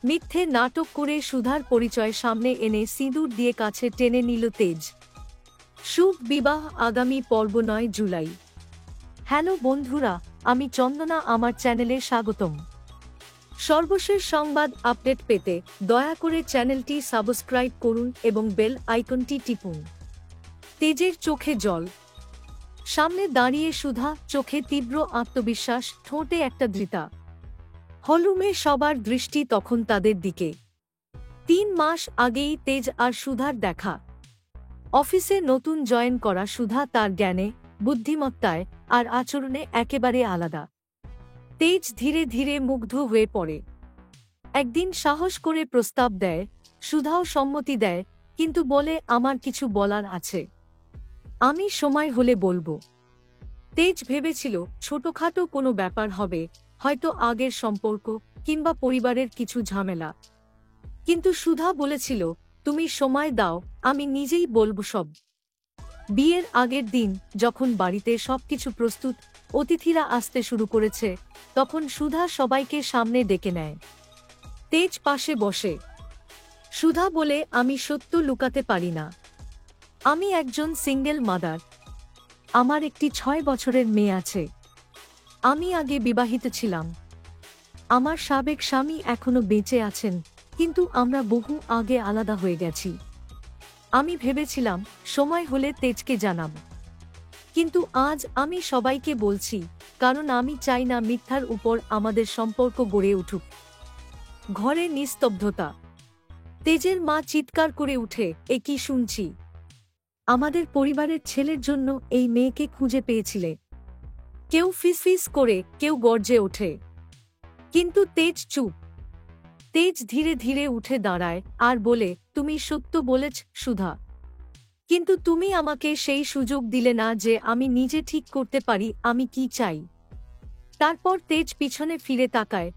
মিথ্যে নাটক করে সুধার পরিচয় সামনে এনে সিঁদুর দিয়ে কাছে টেনে নিল তেজ। শুভ বিবাহ আগামী পর্ব 9 জুলাই। হ্যালো বন্ধুরা, আমি চন্দনা, আমার চ্যানেলে স্বাগতম। সর্বশেষ সংবাদ আপডেট পেতে দয়া করে চ্যানেলটি সাবস্ক্রাইব করুন এবং বেল আইকনটি টিপুন। তেজের চোখে জল। সামনে দাঁড়িয়ে সুধা, চোখে তীব্র আত্মবিশ্বাস, ঠোঁটে একটা ধৃতা। হলরুমে সবার দৃষ্টি তখন তাদের দিকে। 3 মাস আগেই তেজ আর সুধার দেখা। অফিসে নতুন জয়েন করা সুধা তার জ্ঞানে, বুদ্ধিমত্তায় আর আচরণে একেবারে আলাদা। তেজ ধীরে ধীরে মুগ্ধ হয়ে পড়ে। একদিন সাহস করে প্রস্তাব দেয়, সুধাও সম্মতি দেয়, কিন্তু বলে আমার কিছু বলার আছে, আমি সময় হলে বলবো। তেজ ভেবেছিল ছোটখাটো কোনো ব্যাপার হবে, হয়তো আগের সম্পর্ক কিংবা পরিবারের কিছু ঝামেলা। কিন্তু সুধা বলেছিল, তুমি সময় দাও, আমি নিজেই বলবো সব। বিয়ের আগের দিন যখন বাড়িতে সবকিছু প্রস্তুত, অতিথিরা আসতে শুরু করেছে, তখন সুধা সবাইকে সামনে ডেকে নেয়। তেজ পাশে বসে। সুধা বলে, আমি সত্য লুকাতে পারি না। আমি একজন সিঙ্গেল মাদার। আমার একটি 6 বছরের মেয়ে আছে। আমি আগে বিবাহিত ছিলাম। আমার সাবেক স্বামী এখনো বেঁচে আছেন, কিন্তু আমরা বহু আগে আলাদা হয়ে গেছি। আমি ভেবেছিলাম সময় হলে তেজকে জানাব, কিন্তু আজ আমি সবাইকে বলছি, কারণ আমি চাই না মিথ্যার উপর আমাদের সম্পর্ক গড়ে উঠুক। ঘরে নিস্তব্ধতা। তেজের মা চিৎকার করে উঠে, এ কি শুনছি? আমাদের পরিবারের ছেলের জন্য এই মেয়েকে খুঁজে পেয়েছিলে? কেউ ফিসফিস করে, কেউ গর্জে ওঠে। কিন্তু তেজ চুপ। তেজ ধীরে ধীরে উঠে দাঁড়ায় আর বলে, তুমি সত্য বলেছ সুধা, কিন্তু তুমি আমাকে সেই সুযোগ দিলে না যে আমি নিজে ঠিক করতে পারি আমি কি চাই। তারপর তেজ পিছনে ফিরে তাকায়,